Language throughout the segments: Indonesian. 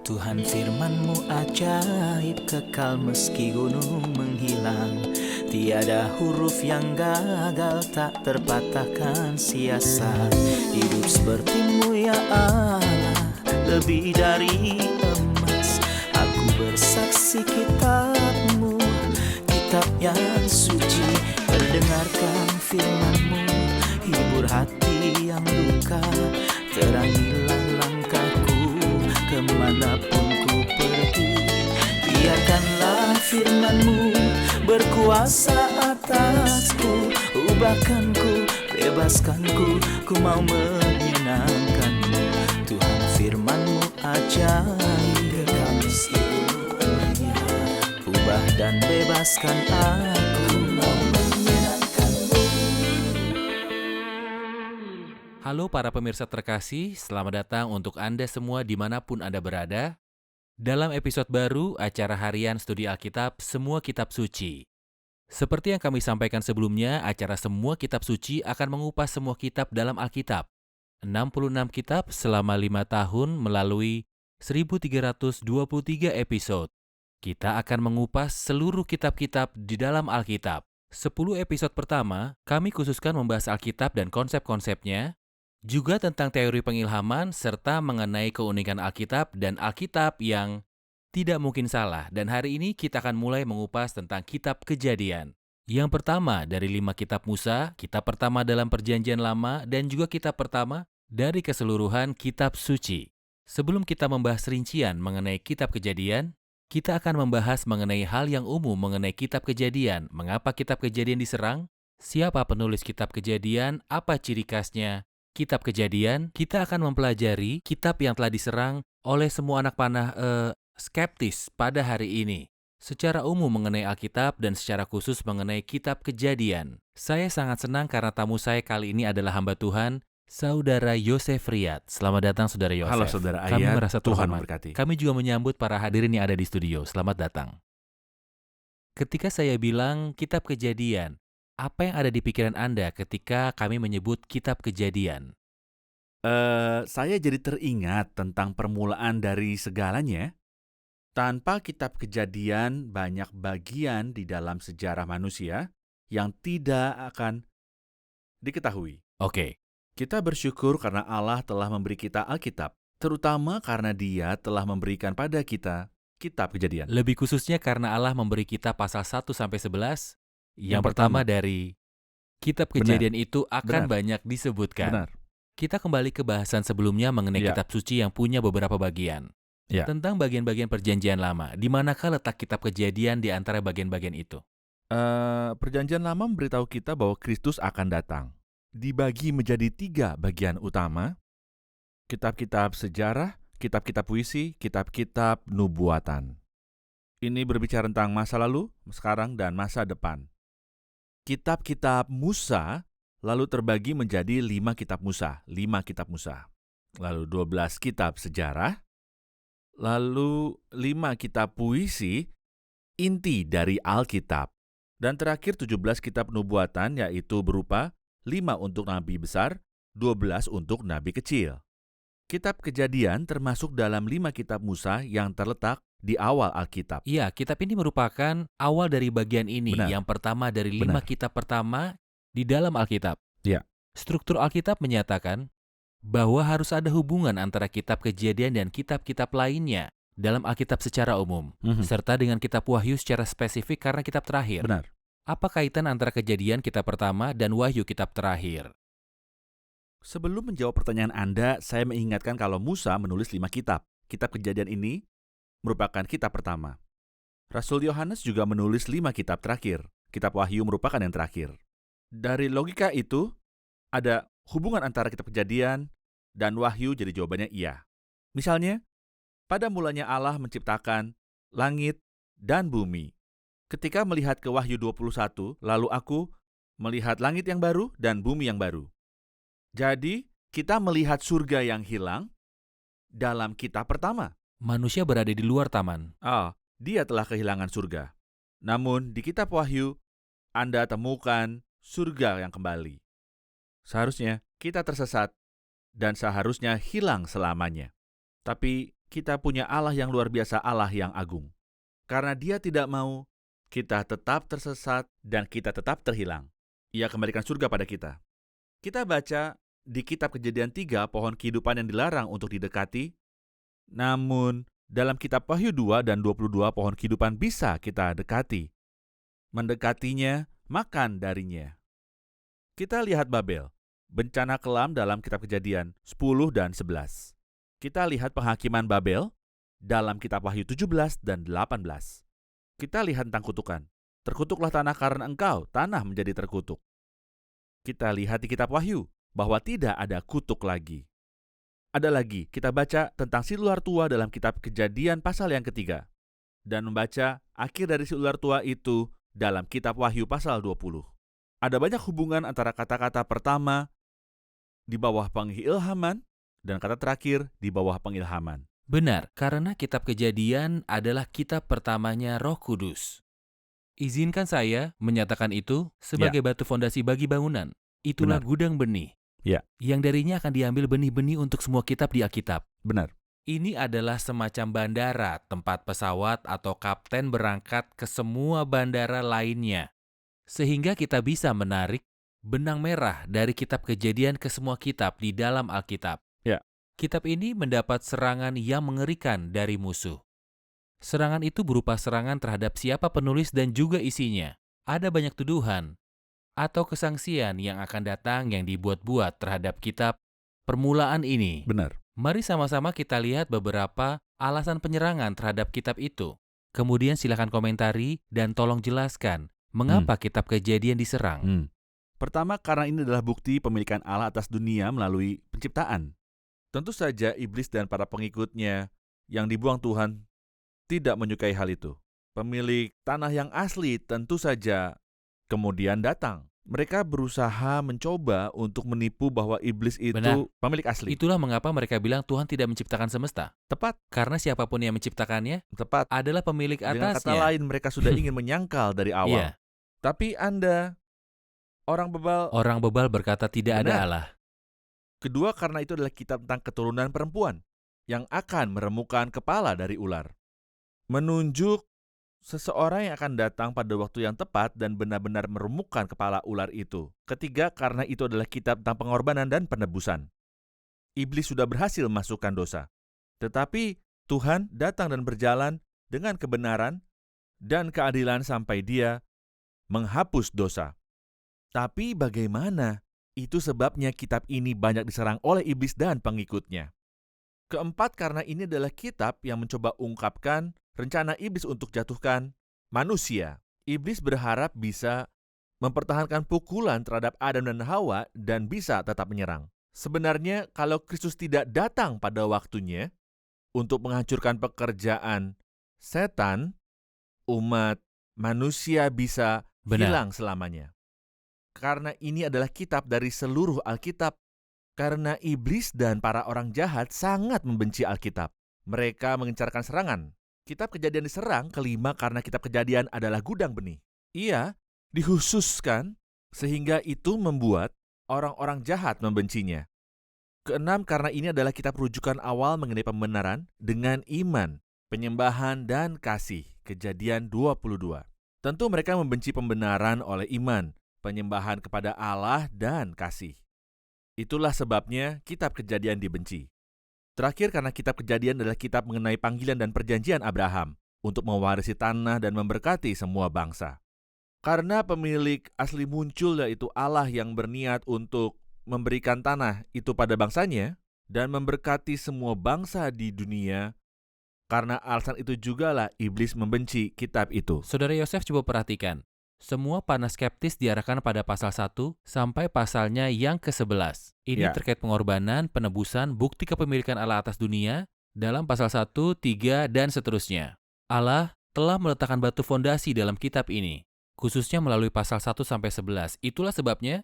Tuhan firman-Mu ajaib, kekal meski gunung menghilang. Tiada huruf yang gagal, tak terpatahkan siasat. Hidup seperti-Mu ya Allah, lebih dari emas. Aku bersaksi kitab-Mu, kitab yang suci. Mendengarkan firman-Mu, hibur hati yang luka. Terangilah langkahku kemanapun ku pergi. Biarkanlah firman-Mu berkuasa atasku. Ubahkanku, bebaskanku, ku mau menyenangkan-Mu. Tuhan firman-Mu ajaib, kekal meski gunungnya. Ubah dan bebaskan aku, mau menyenangkan-Mu. Halo para pemirsa terkasih, selamat datang untuk Anda semua dimanapun Anda berada. Dalam episode baru acara harian studi Alkitab Semua Kitab Suci. Seperti yang kami sampaikan sebelumnya, acara Semua Kitab Suci akan mengupas semua kitab dalam Alkitab. 66 kitab selama 5 tahun melalui 1323 episode. Kita akan mengupas seluruh kitab-kitab di dalam Alkitab. 10 episode pertama, kami khususkan membahas Alkitab dan konsep-konsepnya, juga tentang teori pengilhaman, serta mengenai keunikan Alkitab dan Alkitab yang tidak mungkin salah. Dan hari ini kita akan mulai mengupas tentang kitab Kejadian. Yang pertama dari 5 kitab Musa, kitab pertama dalam Perjanjian Lama, dan juga kitab pertama dari keseluruhan kitab suci. Sebelum kita membahas rincian mengenai kitab Kejadian, kita akan membahas mengenai hal yang umum mengenai kitab Kejadian. Mengapa kitab Kejadian diserang? Siapa penulis kitab Kejadian? Apa ciri khasnya? Kitab Kejadian, kita akan mempelajari kitab yang telah diserang oleh semua anak panah skeptis pada hari ini. Secara umum mengenai Alkitab dan secara khusus mengenai kitab Kejadian. Saya sangat senang karena tamu saya kali ini adalah hamba Tuhan, Saudara Yosef Riyad. Selamat datang Saudara Yosef. Halo Saudara Kami Ayat, merasa Tuhan terhormat. memberkati. Kami juga menyambut para hadirin yang ada di studio. Selamat datang. Ketika saya bilang kitab Kejadian, apa yang ada di pikiran Anda ketika kami menyebut kitab Kejadian? Saya jadi teringat tentang permulaan dari segalanya. Tanpa kitab Kejadian, banyak bagian di dalam sejarah manusia yang tidak akan diketahui. Oke. Kita bersyukur karena Allah telah memberi kita Alkitab, terutama karena Dia telah memberikan pada kita kitab Kejadian. Lebih khususnya karena Allah memberi kita pasal 1-11. Yang Yang pertama pertama. dari kitab Benar. Kejadian itu akan Benar. banyak disebutkan. Benar. Kita kembali ke bahasan sebelumnya mengenai Ya. kitab suci yang punya beberapa bagian. Ya. Tentang bagian-bagian Perjanjian Lama, di manakah letak kitab Kejadian di antara bagian-bagian itu? Perjanjian Lama memberitahu kita bahwa Kristus akan datang. Dibagi menjadi 3 bagian utama: kitab-kitab sejarah, kitab-kitab puisi, kitab-kitab nubuatan. Ini berbicara tentang masa lalu, sekarang, dan masa depan. Kitab-kitab Musa lalu terbagi menjadi 5 kitab Musa, 5 kitab Musa. Lalu 12 kitab sejarah, lalu 5 kitab puisi, inti dari Alkitab. Dan terakhir 17 kitab nubuatan, yaitu berupa 5 untuk nabi besar, 12 untuk nabi kecil. Kitab Kejadian termasuk dalam 5 kitab Musa yang terletak di awal Alkitab. Iya, kitab ini merupakan awal dari bagian ini. Benar. Yang pertama dari 5 Benar. kitab pertama di dalam Alkitab. Ya. Struktur Alkitab menyatakan bahwa harus ada hubungan antara kitab Kejadian dan kitab-kitab lainnya dalam Alkitab secara umum, serta dengan kitab Wahyu secara spesifik karena kitab terakhir. Benar. Apa kaitan antara Kejadian kitab pertama dan Wahyu kitab terakhir? Sebelum menjawab pertanyaan Anda, saya mengingatkan kalau Musa menulis 5 kitab. Kitab Kejadian ini merupakan kitab pertama. Rasul Yohanes juga menulis 5 kitab terakhir. Kitab Wahyu merupakan yang terakhir. Dari logika itu, ada hubungan antara kitab Kejadian dan Wahyu, jadi jawabannya iya. Misalnya, pada mulanya Allah menciptakan langit dan bumi. Ketika melihat ke Wahyu 21, lalu aku melihat langit yang baru dan bumi yang baru. Jadi, kita melihat surga yang hilang dalam kitab pertama. Manusia berada di luar taman. Dia telah kehilangan surga. Namun, di kitab Wahyu, Anda temukan surga yang kembali. Seharusnya kita tersesat dan seharusnya hilang selamanya. Tapi kita punya Allah yang luar biasa, Allah yang agung. Karena Dia tidak mau kita tetap tersesat dan kita tetap terhilang. Ia kembalikan surga pada kita. Kita baca di kitab Kejadian 3 pohon kehidupan yang dilarang untuk didekati. Namun dalam kitab Wahyu 2 dan 22 pohon kehidupan bisa kita dekati. Mendekatinya, makan darinya. Kita lihat Babel, bencana kelam dalam kitab Kejadian 10 dan 11. Kita lihat penghakiman Babel dalam kitab Wahyu 17 dan 18. Kita lihat tentang kutukan. Terkutuklah tanah karena engkau, tanah menjadi terkutuk. Kita lihat di kitab Wahyu bahwa tidak ada kutuk lagi. Ada lagi, kita baca tentang si ular tua dalam kitab Kejadian pasal yang ketiga. Dan membaca akhir dari si ular tua itu dalam kitab Wahyu pasal 20. Ada banyak hubungan antara kata-kata pertama di bawah pengilhaman dan kata terakhir di bawah pengilhaman. Benar, karena kitab Kejadian adalah kitab pertamanya Roh Kudus. Izinkan saya menyatakan itu sebagai batu fondasi bagi bangunan. Itulah Benar. gudang benih. Ya. Yang darinya akan diambil benih-benih untuk semua kitab di Alkitab. Benar. Ini adalah semacam bandara, tempat pesawat atau kapten berangkat ke semua bandara lainnya. Sehingga kita bisa menarik benang merah dari kitab Kejadian ke semua kitab di dalam Alkitab. Ya. Kitab ini mendapat serangan yang mengerikan dari musuh. Serangan itu berupa serangan terhadap siapa penulis dan juga isinya. Ada banyak tuduhan atau kesangsian yang akan datang yang dibuat-buat terhadap kitab permulaan ini. Benar. Mari sama-sama kita lihat beberapa alasan penyerangan terhadap kitab itu. Kemudian silakan komentari dan tolong jelaskan mengapa kitab Kejadian diserang. Pertama, karena ini adalah bukti pemilikan Allah atas dunia melalui penciptaan. Tentu saja iblis dan para pengikutnya yang dibuang Tuhan tidak menyukai hal itu. Pemilik tanah yang asli tentu saja kemudian datang. Mereka berusaha mencoba untuk menipu bahwa iblis itu Benar. pemilik asli. Itulah mengapa mereka bilang Tuhan tidak menciptakan semesta. Tepat, Karena siapapun yang menciptakannya tepat. adalah pemilik Dengan kata atasnya. lain, mereka sudah ingin menyangkal dari awal. Iya. Tapi Anda, orang bebal. Orang bebal berkata tidak ada Benar. Allah. Kedua, karena itu adalah kitab tentang keturunan perempuan yang akan meremukkan kepala dari ular. Menunjuk seseorang yang akan datang pada waktu yang tepat dan benar-benar meremukkan kepala ular itu. Ketiga, karena itu adalah kitab tentang pengorbanan dan penebusan. Iblis sudah berhasil memasukkan dosa. Tetapi Tuhan datang dan berjalan dengan kebenaran dan keadilan sampai Dia menghapus dosa. Tapi bagaimana? Itu sebabnya kitab ini banyak diserang oleh iblis dan pengikutnya. Keempat, karena ini adalah kitab yang mencoba ungkapkan rencana iblis untuk jatuhkan manusia. Iblis berharap bisa mempertahankan pukulan terhadap Adam dan Hawa dan bisa tetap menyerang. Sebenarnya kalau Kristus tidak datang pada waktunya untuk menghancurkan pekerjaan setan, umat manusia bisa Benar. hilang selamanya. Karena ini adalah kitab dari seluruh Alkitab. Karena iblis dan para orang jahat sangat membenci Alkitab. Mereka mengencarkan serangan. Kitab Kejadian diserang, kelima, karena kitab Kejadian adalah gudang benih. Ia dikhususkan sehingga itu membuat orang-orang jahat membencinya. Keenam, karena ini adalah kitab rujukan awal mengenai pembenaran dengan iman, penyembahan, dan kasih. Kejadian 22. Tentu mereka membenci pembenaran oleh iman, penyembahan kepada Allah, dan kasih. Itulah sebabnya kitab Kejadian dibenci. Terakhir, karena kitab Kejadian adalah kitab mengenai panggilan dan perjanjian Abraham untuk mewarisi tanah dan memberkati semua bangsa. Karena pemilik asli muncul, yaitu Allah yang berniat untuk memberikan tanah itu pada bangsanya dan memberkati semua bangsa di dunia. Karena alasan itu jugalah iblis membenci kitab itu. Saudara Yosef, coba perhatikan. Semua panah skeptis diarahkan pada pasal 1 sampai pasalnya yang ke-11. Ini Ya. terkait pengorbanan, penebusan, bukti kepemilikan Allah atas dunia dalam pasal 1, 3, dan seterusnya. Allah telah meletakkan batu fondasi dalam kitab ini, khususnya melalui pasal 1 sampai 11. Itulah sebabnya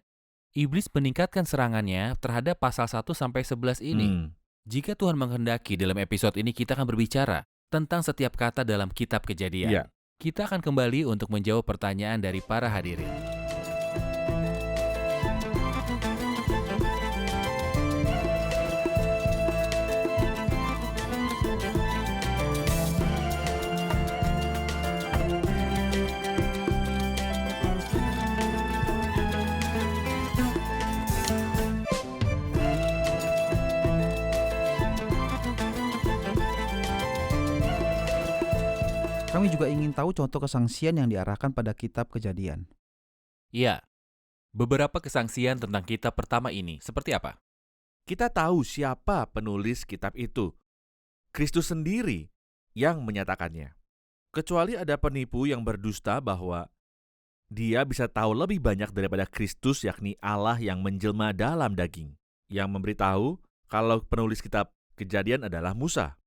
iblis meningkatkan serangannya terhadap pasal 1 sampai 11 ini. Jika Tuhan menghendaki, dalam episode ini kita akan berbicara tentang setiap kata dalam kitab Kejadian. Ya. Kita akan kembali untuk menjawab pertanyaan dari para hadirin. Kami juga ingin tahu contoh kesangsian yang diarahkan pada kitab Kejadian. Iya, beberapa kesangsian tentang kitab pertama ini seperti apa? Kita tahu siapa penulis kitab itu. Kristus sendiri yang menyatakannya. Kecuali ada penipu yang berdusta bahwa dia bisa tahu lebih banyak daripada Kristus, yakni Allah yang menjelma dalam daging, yang memberitahu kalau penulis kitab Kejadian adalah Musa.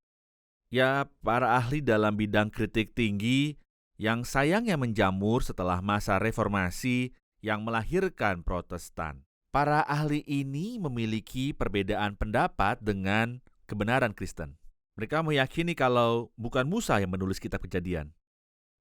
Ya, para ahli dalam bidang kritik tinggi yang sayangnya menjamur setelah masa reformasi yang melahirkan Protestan. Para ahli ini memiliki perbedaan pendapat dengan kebenaran Kristen. Mereka meyakini kalau bukan Musa yang menulis kitab Kejadian.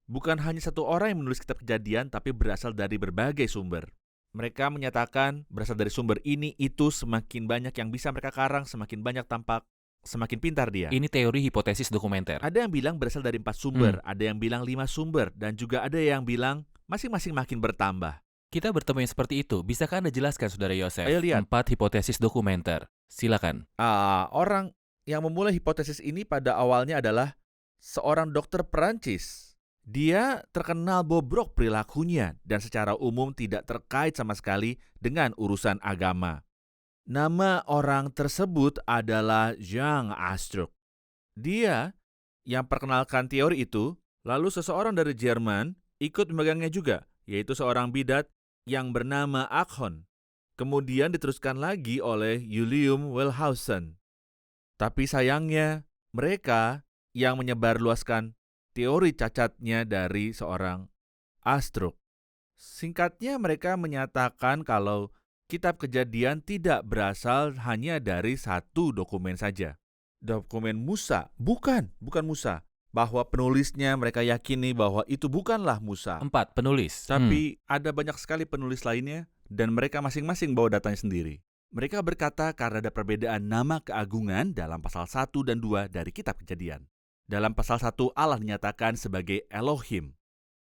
Bukan hanya satu orang yang menulis kitab Kejadian, tapi berasal dari berbagai sumber. Mereka menyatakan berasal dari sumber ini, itu, semakin banyak yang bisa mereka karang, semakin banyak tampak, semakin pintar dia. Ini teori hipotesis dokumenter. Ada yang bilang berasal dari 4 sumber, ada yang bilang 5 sumber, dan juga ada yang bilang masing-masing makin bertambah. Kita bertemu yang seperti itu. Bisakah Anda jelaskan, Saudara Yosef? Ayo lihat. 4 hipotesis dokumenter. Silakan. Orang yang memulai hipotesis ini pada awalnya adalah seorang dokter Perancis. Dia terkenal bobrok perilakunya dan secara umum tidak terkait sama sekali dengan urusan agama. Nama orang tersebut adalah Jean Astruc. Dia yang perkenalkan teori itu, lalu seseorang dari Jerman ikut memegangnya juga, yaitu seorang bidat yang bernama Akhon. Kemudian diteruskan lagi oleh Julius Wellhausen. Tapi sayangnya, mereka yang menyebarluaskan teori cacatnya dari seorang Astruc. Singkatnya, mereka menyatakan kalau kitab Kejadian tidak berasal hanya dari satu dokumen saja. Dokumen Musa, bukan Musa. Bahwa penulisnya mereka yakini bahwa itu bukanlah Musa. 4. Penulis. Tapi ada banyak sekali penulis lainnya dan mereka masing-masing bawa datanya sendiri. Mereka berkata karena ada perbedaan nama keagungan dalam pasal 1 dan 2 dari kitab Kejadian. Dalam pasal 1 Allah dinyatakan sebagai Elohim.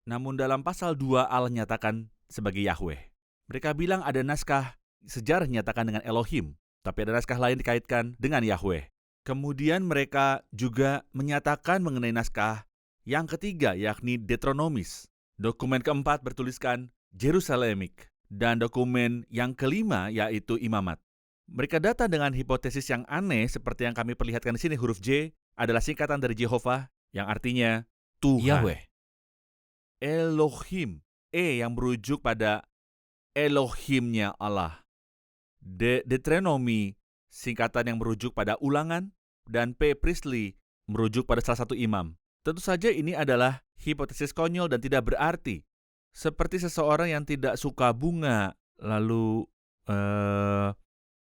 Namun dalam pasal 2 Allah dinyatakan sebagai Yahweh. Mereka bilang ada naskah sejarah dinyatakan dengan Elohim, tapi ada naskah lain dikaitkan dengan Yahweh. Kemudian mereka juga menyatakan mengenai naskah yang ketiga, yakni Deuteronomis. Dokumen keempat bertuliskan Jerusalemic. Dan dokumen yang kelima yaitu Imamat. Mereka datang dengan hipotesis yang aneh seperti yang kami perlihatkan di sini. Huruf J adalah singkatan dari Jehovah yang artinya Tuhan. Yahweh. Elohim. E yang merujuk pada Elohimnya Allah. Deuteronomy singkatan yang merujuk pada ulangan, dan P. Priestley merujuk pada salah satu imam. Tentu saja ini adalah hipotesis konyol dan tidak berarti. Seperti seseorang yang tidak suka bunga, lalu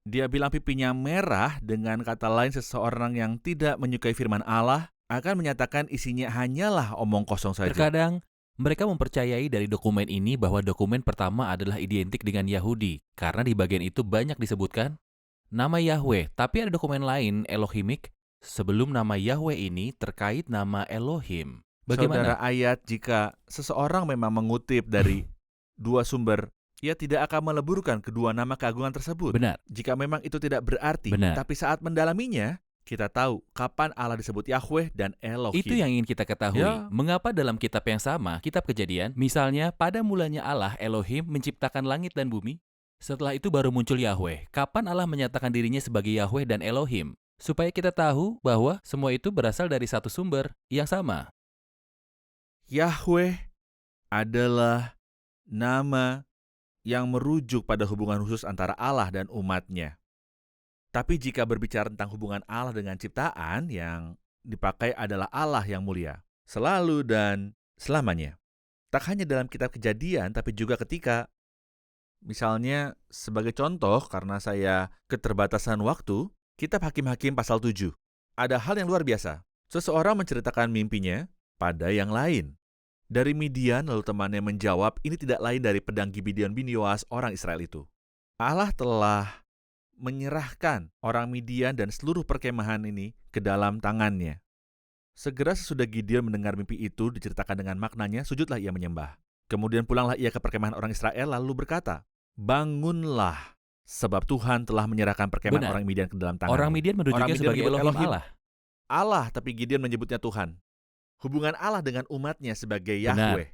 dia bilang pipinya merah, dengan kata lain seseorang yang tidak menyukai firman Allah akan menyatakan isinya hanyalah omong kosong saja. Terkadang mereka mempercayai dari dokumen ini bahwa dokumen pertama adalah identik dengan Yahudi, karena di bagian itu banyak disebutkan nama Yahweh, tapi ada dokumen lain, Elohimic, sebelum nama Yahweh ini terkait nama Elohim. Bagaimana? Saudara, ayat jika seseorang memang mengutip dari dua sumber, ia tidak akan meleburkan kedua nama keagungan tersebut. Benar. Jika memang itu tidak berarti. Benar. Tapi saat mendalaminya, kita tahu kapan Allah disebut Yahweh dan Elohim. Itu yang ingin kita ketahui. Ya. Mengapa dalam kitab yang sama, kitab Kejadian, misalnya pada mulanya Allah, Elohim, menciptakan langit dan bumi, setelah itu baru muncul Yahweh. Kapan Allah menyatakan dirinya sebagai Yahweh dan Elohim? Supaya kita tahu bahwa semua itu berasal dari satu sumber yang sama. Yahweh adalah nama yang merujuk pada hubungan khusus antara Allah dan umatnya. Tapi jika berbicara tentang hubungan Allah dengan ciptaan, yang dipakai adalah Allah yang mulia, selalu dan selamanya. Tak hanya dalam kitab Kejadian, tapi juga ketika, misalnya sebagai contoh, karena saya keterbatasan waktu, kitab Hakim-Hakim pasal 7. Ada hal yang luar biasa. Seseorang menceritakan mimpinya pada yang lain. Dari Midian, lalu temannya menjawab, ini tidak lain dari pedang Gibeon bin Yoas orang Israel itu. Allah telah menyerahkan orang Midian dan seluruh perkemahan ini ke dalam tangannya. Segera sesudah Gideon mendengar mimpi itu diceritakan dengan maknanya, sujudlah ia menyembah. Kemudian pulanglah ia ke perkemahan orang Israel lalu berkata, bangunlah, sebab Tuhan telah menyerahkan perkemahan orang Midian ke dalam tanganmu. Orang Midian menunjuknya sebagai Elohim Allah. Allah, tapi Gideon menyebutnya Tuhan. Hubungan Allah dengan umatnya sebagai Benar. Yahweh.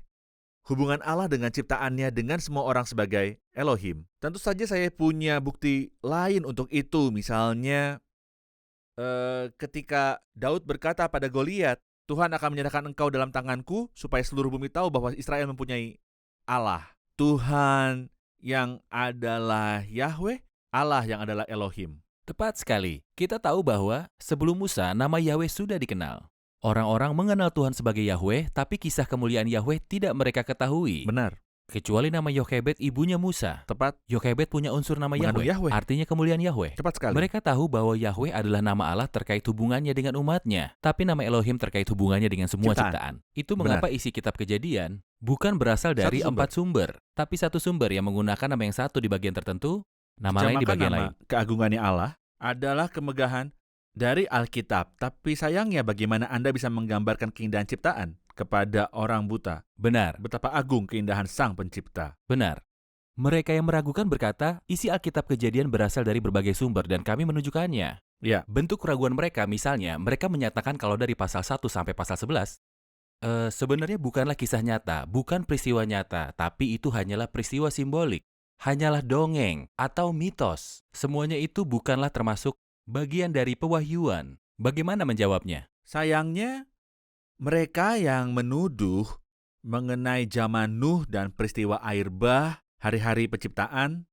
Hubungan Allah dengan ciptaannya dengan semua orang sebagai Elohim. Tentu saja saya punya bukti lain untuk itu. Misalnya ketika Daud berkata pada Goliat, Tuhan akan menyerahkan engkau dalam tanganku supaya seluruh bumi tahu bahwa Israel mempunyai Allah. Tuhan yang adalah Yahweh, Allah yang adalah Elohim. Tepat sekali. Kita tahu bahwa sebelum Musa, nama Yahweh sudah dikenal. Orang-orang mengenal Tuhan sebagai Yahweh, tapi kisah kemuliaan Yahweh tidak mereka ketahui. Benar, Kecuali nama Yokhebed ibunya Musa. tepat, Yokhebed punya unsur nama mengandung Yahweh, Yahweh. artinya kemuliaan Yahweh. Tepat sekali. Mereka tahu bahwa Yahweh adalah nama Allah terkait hubungannya dengan umatnya, tapi nama Elohim terkait hubungannya dengan semua Ciptaan. ciptaan. Itu mengapa isi kitab Kejadian bukan berasal dari Satu sumber. 4 sumber, tapi satu sumber yang menggunakan nama yang satu di bagian tertentu, nama lain di Sejamakan bagian nama lain. keagungannya Allah adalah kemegahan dari Alkitab. Tapi sayangnya bagaimana Anda bisa menggambarkan keindahan ciptaan kepada orang buta? Benar, Betapa agung keindahan Sang Pencipta. benar. Mereka yang meragukan berkata, isi Alkitab Kejadian berasal dari berbagai sumber dan kami menunjukkannya. Ya, Bentuk keraguan mereka, misalnya, mereka menyatakan kalau dari pasal 1 sampai pasal 11, sebenarnya bukanlah kisah nyata, bukan peristiwa nyata, tapi itu hanyalah peristiwa simbolik, hanyalah dongeng atau mitos. Semuanya itu bukanlah termasuk bagian dari pewahyuan. Bagaimana menjawabnya? sayangnya mereka yang menuduh mengenai zaman Nuh dan peristiwa air bah, hari-hari penciptaan,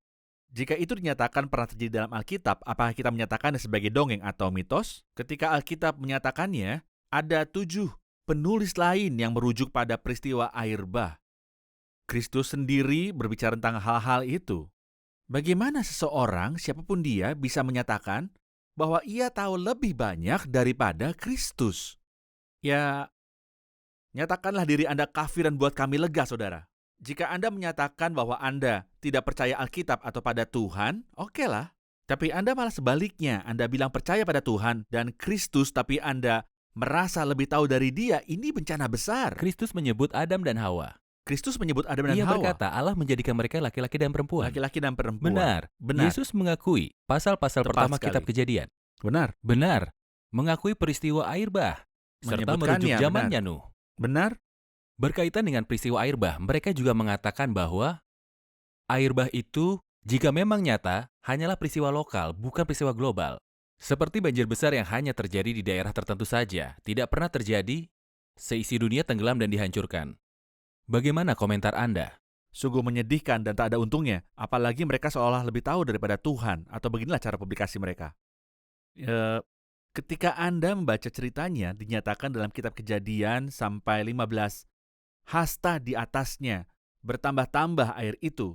jika itu dinyatakan pernah terjadi dalam Alkitab, apakah kita menyatakannya sebagai dongeng atau mitos? Ketika Alkitab menyatakannya, ada 7 penulis lain yang merujuk pada peristiwa air bah. Kristus sendiri berbicara tentang hal-hal itu. Bagaimana seseorang, siapapun dia, bisa menyatakan bahwa ia tahu lebih banyak daripada Kristus? Ya, nyatakanlah diri Anda kafir dan buat kami lega, saudara. Jika Anda menyatakan bahwa Anda tidak percaya Alkitab atau pada Tuhan, okelah. Tapi Anda malah sebaliknya, Anda bilang percaya pada Tuhan dan Kristus, tapi Anda merasa lebih tahu dari dia, ini bencana besar. Kristus menyebut Adam dan Hawa. Kristus menyebut Adam dan Ia Hawa, berkata Allah menjadikan mereka laki-laki dan perempuan. laki-laki dan perempuan. Benar. Benar. Yesus mengakui pasal-pasal Tepat pertama sekali. kitab Kejadian. Benar. Benar. Mengakui peristiwa air bah serta merujuk Menyebutkannya, zamannya Nuh. Benar. Berkaitan dengan peristiwa air bah, mereka juga mengatakan bahwa air bah itu jika memang nyata hanyalah peristiwa lokal, bukan peristiwa global. Seperti banjir besar yang hanya terjadi di daerah tertentu saja, tidak pernah terjadi seisi dunia tenggelam dan dihancurkan. Bagaimana komentar Anda? Sungguh menyedihkan dan tak ada untungnya, apalagi mereka seolah lebih tahu daripada Tuhan, atau beginilah cara publikasi mereka. Ketika Anda membaca ceritanya, dinyatakan dalam kitab Kejadian sampai 15, hasta di atasnya, bertambah-tambah air itu.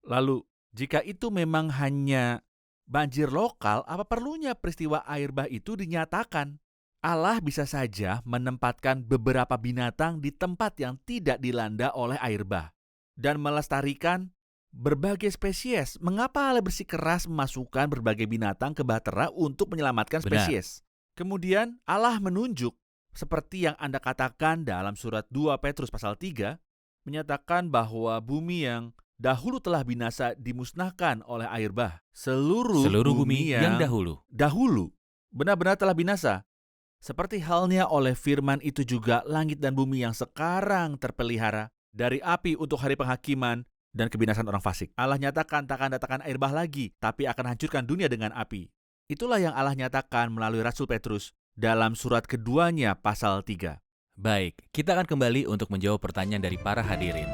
Lalu, jika itu memang hanya banjir lokal, apa perlunya peristiwa air bah itu dinyatakan? Allah bisa saja menempatkan beberapa binatang di tempat yang tidak dilanda oleh air bah dan melestarikan berbagai spesies. Mengapa Allah bersikeras memasukkan berbagai binatang ke bahtera untuk menyelamatkan spesies? Kemudian Allah menunjuk seperti yang Anda katakan dalam surat 2 Petrus pasal 3, menyatakan bahwa bumi yang dahulu telah binasa dimusnahkan oleh air bah. Seluruh bumi yang dahulu benar-benar telah binasa. Seperti halnya oleh firman itu juga langit dan bumi yang sekarang terpelihara dari api untuk hari penghakiman dan kebinasan orang fasik. Allah nyatakan tak akan datangkan air bah lagi, tapi akan hancurkan dunia dengan api. Itulah yang Allah nyatakan melalui Rasul Petrus dalam surat keduanya pasal 3. Baik, kita akan kembali untuk menjawab pertanyaan dari para hadirin.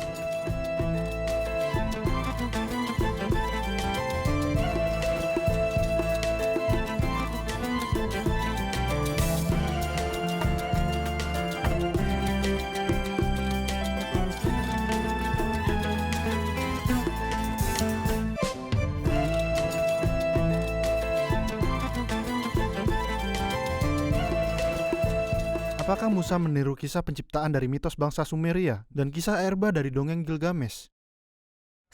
Apakah Musa meniru kisah penciptaan dari mitos bangsa Sumeria dan kisah air bah dari dongeng Gilgamesh?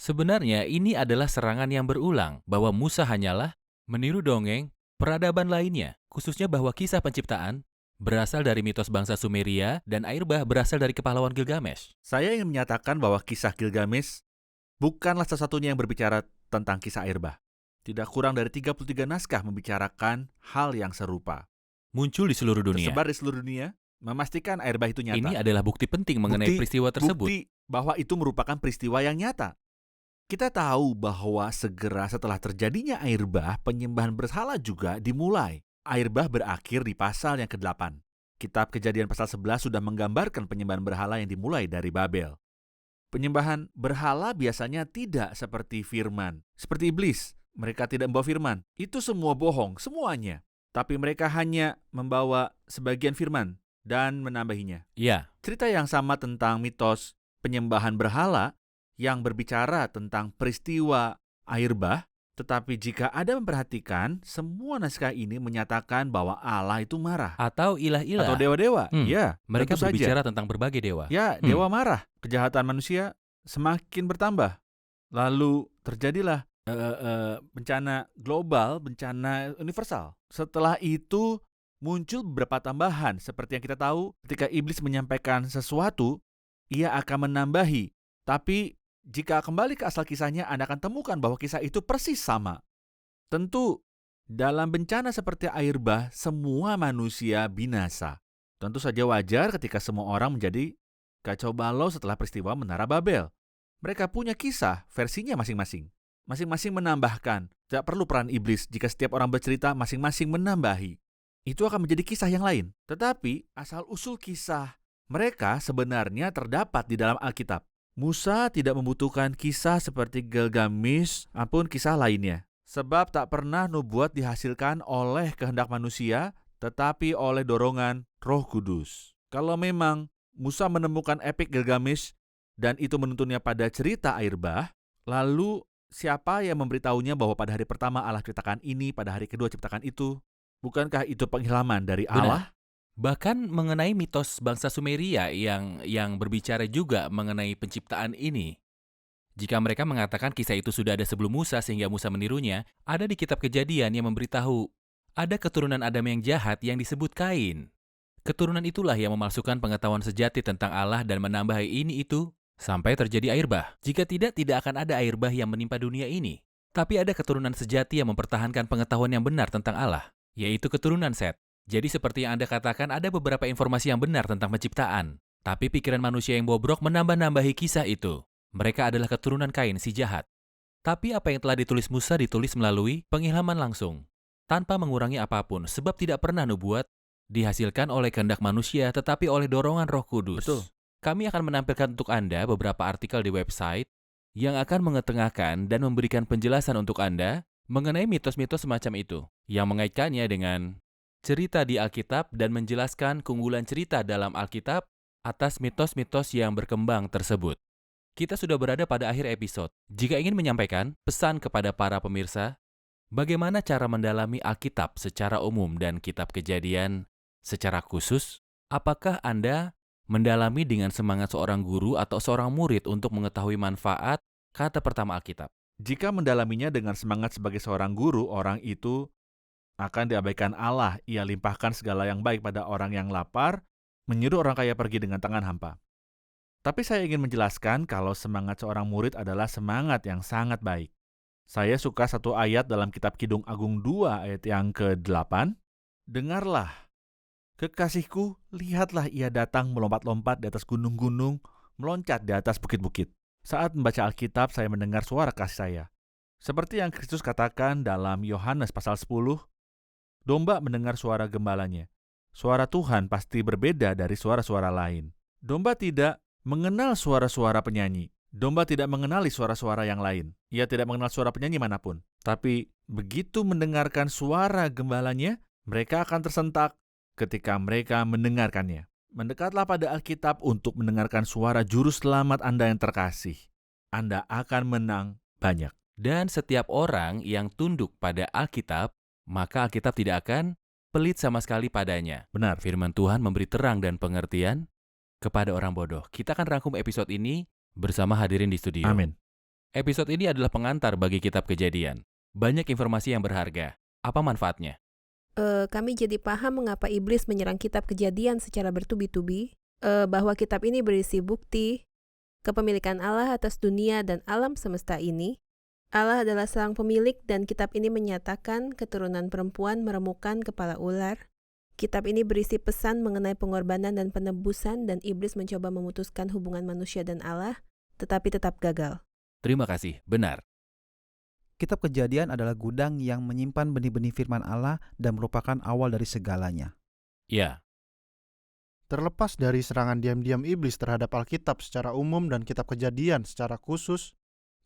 Sebenarnya ini adalah serangan yang berulang bahwa Musa hanyalah meniru dongeng peradaban lainnya, khususnya bahwa kisah penciptaan berasal dari mitos bangsa Sumeria dan air bah berasal dari kepahlawan Gilgamesh. Saya ingin menyatakan bahwa kisah Gilgamesh bukanlah satu-satunya yang berbicara tentang kisah air bah. Tidak kurang dari 33 naskah membicarakan hal yang serupa. Muncul di seluruh dunia. Tersebar di seluruh dunia memastikan air bah itu nyata. Ini adalah bukti penting mengenai Bukti- peristiwa tersebut. Bukti bahwa itu merupakan peristiwa yang nyata. Kita tahu bahwa segera setelah terjadinya air bah, penyembahan berhala juga dimulai. Air bah berakhir di pasal yang ke-8. Kitab Kejadian pasal 11 sudah menggambarkan penyembahan berhala yang dimulai dari Babel. Penyembahan berhala biasanya tidak seperti firman. Seperti iblis, mereka tidak membawa firman. Itu semua bohong, semuanya. Tapi mereka hanya membawa sebagian firman dan menambahinya. Ya, Cerita yang sama tentang mitos penyembahan berhala yang berbicara tentang peristiwa air bah, tetapi jika Anda memperhatikan, semua naskah ini menyatakan bahwa Allah itu marah. atau ilah-ilah. Atau dewa-dewa. Ya, Mereka tentu saja. berbicara tentang berbagai dewa. Ya, dewa marah. Kejahatan manusia semakin bertambah. Lalu terjadilah bencana global, bencana universal. Setelah itu muncul beberapa tambahan. Seperti yang kita tahu, ketika iblis menyampaikan sesuatu, ia akan menambahi. Tapi jika kembali ke asal kisahnya, Anda akan temukan bahwa kisah itu persis sama. Tentu, dalam bencana seperti air bah, semua manusia binasa. Tentu saja wajar ketika semua orang menjadi kacau balau setelah peristiwa Menara Babel. Mereka punya kisah, versinya masing-masing. Masing-masing menambahkan. Tidak perlu peran iblis jika setiap orang bercerita masing-masing menambahi. Itu akan menjadi kisah yang lain. Tetapi, asal-usul kisah mereka sebenarnya terdapat di dalam Alkitab. Musa tidak membutuhkan kisah seperti Gilgamesh maupun kisah lainnya. Sebab tak pernah nubuat dihasilkan oleh kehendak manusia, tetapi oleh dorongan Roh Kudus. Kalau memang Musa menemukan epik Gilgamesh dan itu menuntunnya pada cerita air bah, lalu siapa yang memberitahunya bahwa pada hari pertama Allah ciptakan ini, pada hari kedua ciptakan itu? Bukankah itu pengilhaman dari Allah? Bahkan mengenai mitos bangsa Sumeria yang berbicara juga mengenai penciptaan ini. Jika mereka mengatakan kisah itu sudah ada sebelum Musa sehingga Musa menirunya, ada di kitab Kejadian yang memberitahu ada keturunan Adam yang jahat yang disebut Kain. Keturunan itulah yang memalsukan pengetahuan sejati tentang Allah dan menambah ini itu sampai terjadi air bah. Jika tidak akan ada air bah yang menimpa dunia ini. Tapi ada keturunan sejati yang mempertahankan pengetahuan yang benar tentang Allah, yaitu keturunan Set. Jadi seperti yang Anda katakan, ada beberapa informasi yang benar tentang penciptaan. Tapi pikiran manusia yang bobrok menambah-nambahi kisah itu. Mereka adalah keturunan Kain si jahat. Tapi apa yang telah ditulis Musa ditulis melalui pengilhaman langsung, tanpa mengurangi apapun, sebab tidak pernah nubuat dihasilkan oleh kehendak manusia, tetapi oleh dorongan Roh Kudus. Betul. Kami akan menampilkan untuk Anda beberapa artikel di website yang akan mengetengahkan dan memberikan penjelasan untuk Anda mengenai mitos-mitos semacam itu, yang mengaitkannya dengan cerita di Alkitab dan menjelaskan keunggulan cerita dalam Alkitab atas mitos-mitos yang berkembang tersebut. Kita sudah berada pada akhir episode. Jika ingin menyampaikan pesan kepada para pemirsa, bagaimana cara mendalami Alkitab secara umum dan kitab Kejadian secara khusus, apakah Anda mendalami dengan semangat seorang guru atau seorang murid untuk mengetahui manfaat kata pertama Alkitab? Jika mendalaminya dengan semangat sebagai seorang guru, orang itu akan diabaikan Allah. Ia limpahkan segala yang baik pada orang yang lapar, menyuruh orang kaya pergi dengan tangan hampa. Tapi saya ingin menjelaskan kalau semangat seorang murid adalah semangat yang sangat baik. Saya suka satu ayat dalam kitab Kidung Agung 2 ayat yang ke-8. Dengarlah, kekasihku, lihatlah ia datang melompat-lompat di atas gunung-gunung, meloncat di atas bukit-bukit. Saat membaca Alkitab, saya mendengar suara kasih saya. Seperti yang Kristus katakan dalam Yohanes pasal 10, domba mendengar suara gembalanya. Suara Tuhan pasti berbeda dari suara-suara lain. Domba tidak mengenal suara-suara penyanyi. Domba tidak mengenali suara-suara yang lain. Ia tidak mengenal suara penyanyi manapun. Tapi begitu mendengarkan suara gembalanya, mereka akan tersentak ketika mereka mendengarkannya. Mendekatlah pada Alkitab untuk mendengarkan suara juru selamat Anda yang terkasih. Anda akan menang banyak. Dan setiap orang yang tunduk pada Alkitab, maka Alkitab tidak akan pelit sama sekali padanya. Benar. Firman Tuhan memberi terang dan pengertian kepada orang bodoh. Kita akan rangkum episode ini bersama hadirin di studio. Amin. Episode ini adalah pengantar bagi kitab Kejadian. Banyak informasi yang berharga. Apa manfaatnya? Kami jadi paham mengapa iblis menyerang kitab Kejadian secara bertubi-tubi, bahwa kitab ini berisi bukti kepemilikan Allah atas dunia dan alam semesta ini. Allah adalah sang pemilik dan kitab ini menyatakan keturunan perempuan meremukan kepala ular. Kitab ini berisi pesan mengenai pengorbanan dan penebusan, dan iblis mencoba memutuskan hubungan manusia dan Allah, tetapi tetap gagal. Terima kasih, benar. Kitab Kejadian adalah gudang yang menyimpan benih-benih firman Allah dan merupakan awal dari segalanya. Ya, Terlepas dari serangan diam-diam iblis terhadap Alkitab secara umum dan kitab Kejadian secara khusus,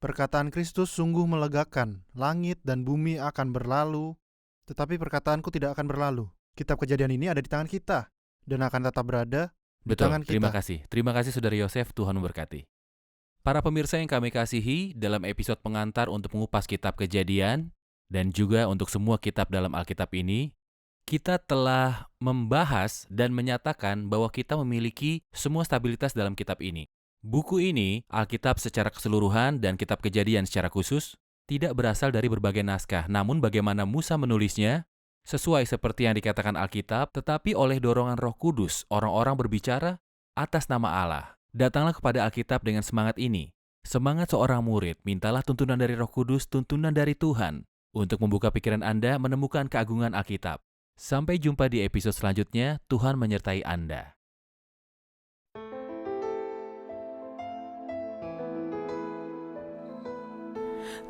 perkataan Kristus sungguh melegakan. Langit dan bumi akan berlalu, tetapi perkataanku tidak akan berlalu. Kitab Kejadian ini ada di tangan kita dan akan tetap berada di betul. tangan kita. Terima kasih. Terima kasih Saudara Yosef, Tuhan memberkati. Para pemirsa yang kami kasihi, dalam episode pengantar untuk mengupas kitab Kejadian dan juga untuk semua kitab dalam Alkitab ini, kita telah membahas dan menyatakan bahwa kita memiliki semua stabilitas dalam kitab ini. Buku ini, Alkitab secara keseluruhan dan kitab Kejadian secara khusus, tidak berasal dari berbagai naskah, namun bagaimana Musa menulisnya, sesuai seperti yang dikatakan Alkitab, tetapi oleh dorongan Roh Kudus, orang-orang berbicara atas nama Allah. Datanglah kepada Alkitab dengan semangat ini. Semangat seorang murid, mintalah tuntunan dari Roh Kudus, tuntunan dari Tuhan, untuk membuka pikiran Anda menemukan keagungan Alkitab. Sampai jumpa di episode selanjutnya, Tuhan menyertai Anda.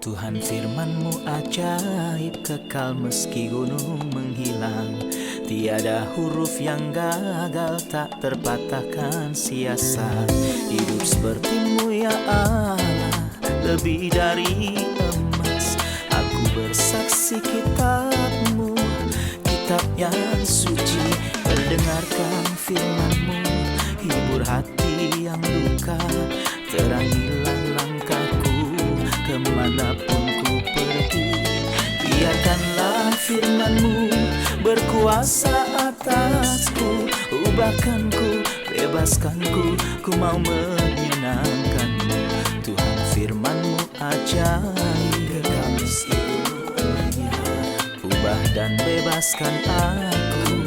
Tuhan firman-Mu ajaib, kekal meski gunung menghilang. Tiada huruf yang gagal, tak terpatahkan sia-sia. Hidup seperti-Mu ya Allah, lebih dari emas. Aku bersaksi kitab-Mu, kitab yang suci. Mendengarkan firman-Mu, hibur hati yang luka. Terangilah langkahku kemanapun ku pergi. Biarkanlah firman-Mu berkuasa atasku. Ubahkanku, bebaskanku, ku mau menyenangkan-Mu. Tuhan firman-Mu ajaib, kekal meski gunung. Ubah dan bebaskan aku.